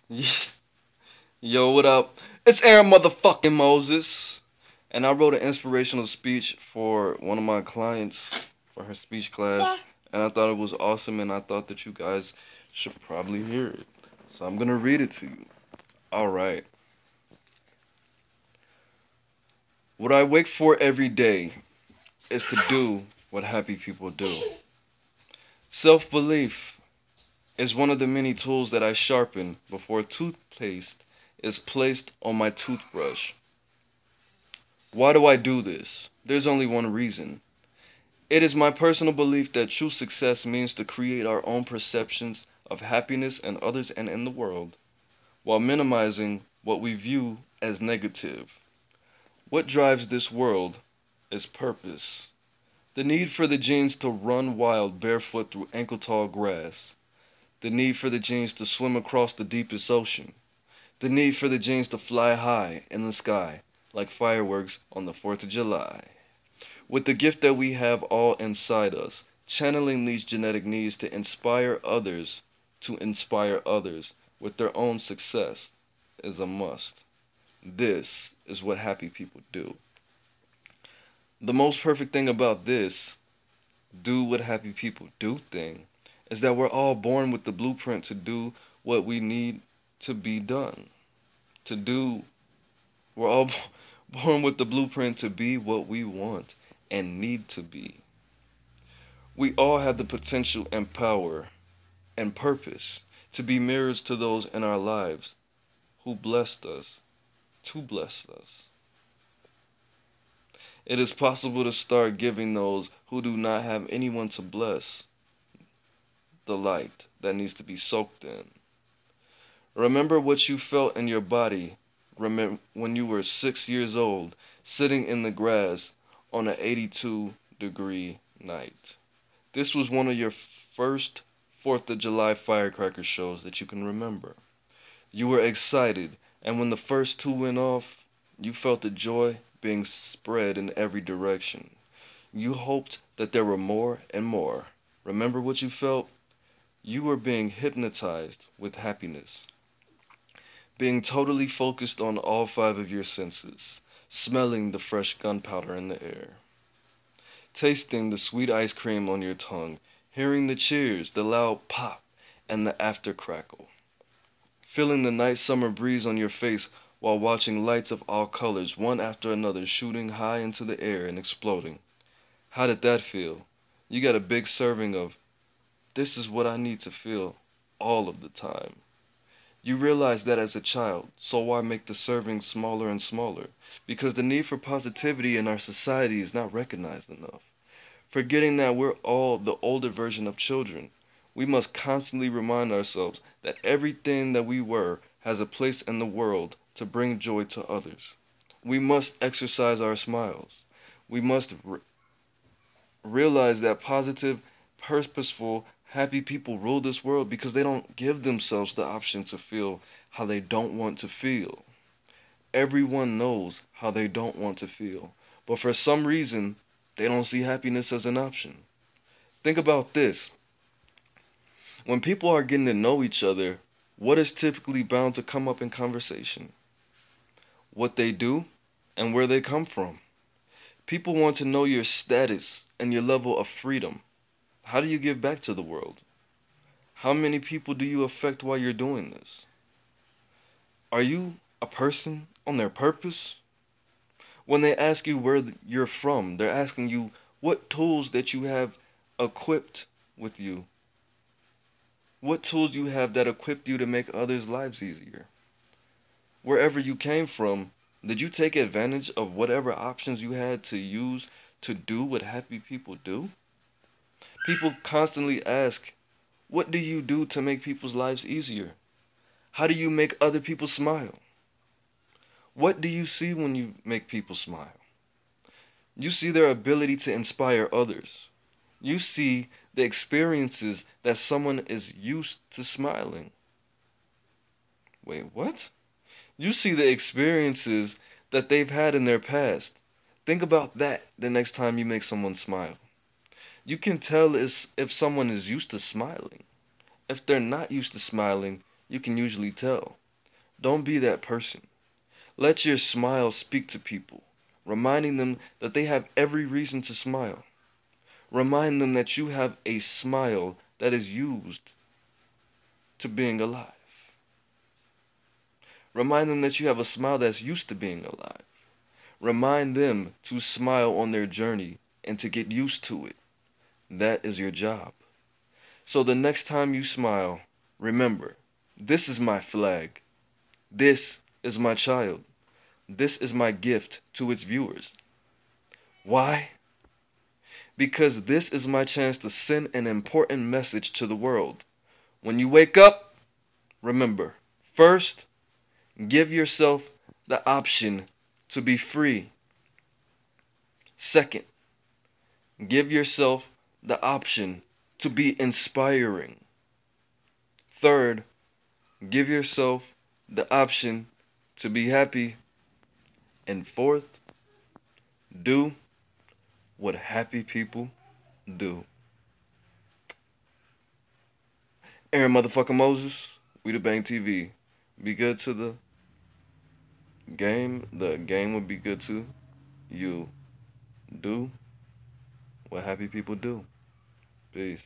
Yo, what up? It's Aaron motherfucking Moses. And I wrote an inspirational speech for one of my clients for her speech class. And I thought it was awesome and I thought that you guys should probably hear it. So I'm gonna read it to you. Alright. What I wake for every day is to do what happy people do. Self-belief is one of the many tools that I sharpen before toothpaste is placed on my toothbrush. Why do I do this? There's only one reason. It is my personal belief that true success means to create our own perceptions of happiness and others and in the world, while minimizing what we view as negative. What drives this world is purpose. The need for the genes to run wild barefoot through ankle-tall grass. The need for the genes to swim across the deepest ocean. The need for the genes to fly high in the sky like fireworks on the 4th of July. With the gift that we have all inside us, channeling these genetic needs to inspire others with their own success is a must. This is what happy people do. The most perfect thing about this do what happy people do thing is that we're all born with the blueprint to do what we need to be done. We're all born with the blueprint to be what we want and need to be. We all have the potential and power and purpose to be mirrors to those in our lives who blessed us, to bless us. It is possible to start giving those who do not have anyone to bless the light that needs to be soaked in. Remember what you felt in your body when you were 6 years old, sitting in the grass on an 82-degree night. This was one of your first 4th of July firecracker shows that you can remember. You were excited, and when the first two went off, you felt the joy being spread in every direction. You hoped that there were more and more. Remember what you felt? You were being hypnotized with happiness. Being totally focused on all 5 of your senses. Smelling the fresh gunpowder in the air. Tasting the sweet ice cream on your tongue. Hearing the cheers, the loud pop, and the after crackle. Feeling the nice summer breeze on your face while watching lights of all colors, one after another, shooting high into the air and exploding. How did that feel? You got a big serving of, this is what I need to feel all of the time. You realize that as a child, so why make the serving smaller and smaller? Because the need for positivity in our society is not recognized enough. Forgetting that we're all the older version of children, we must constantly remind ourselves that everything that we were has a place in the world to bring joy to others. We must exercise our smiles. We must realize that positive, purposeful, happy people rule this world because they don't give themselves the option to feel how they don't want to feel. Everyone knows how they don't want to feel, but for some reason, they don't see happiness as an option. Think about this. When people are getting to know each other, what is typically bound to come up in conversation? What they do and where they come from. People want to know your status and your level of freedom. How do you give back to the world? How many people do you affect while you're doing this? Are you a person on their purpose? When they ask you where you're from, they're asking you what tools that you have equipped with you. What tools you have that equipped you to make others' lives easier? Wherever you came from, did you take advantage of whatever options you had to use to do what happy people do? People constantly ask, what do you do to make people's lives easier? How do you make other people smile? What do you see when you make people smile? You see their ability to inspire others. You see the experiences that someone is used to smiling. Wait, what? You see the experiences that they've had in their past. Think about that the next time you make someone smile. You can tell if someone is used to smiling. If they're not used to smiling, you can usually tell. Don't be that person. Let your smile speak to people, reminding them that they have every reason to smile. Remind them that you have a smile that is used to being alive. Remind them that you have a smile that's used to being alive. Remind them to smile on their journey and to get used to it. That is your job. So the next time you smile, remember, this is my flag. This is my child. This is my gift to its viewers. Why? Because this is my chance to send an important message to the world. When you wake up, remember, first, give yourself the option to be free. Second, give yourself the option to be inspiring. Third, give yourself the option to be happy. And fourth, do what happy people do. AaroniMoses, we the Bang TV. Be good to the game would be good to you. Do what happy people do. Peace.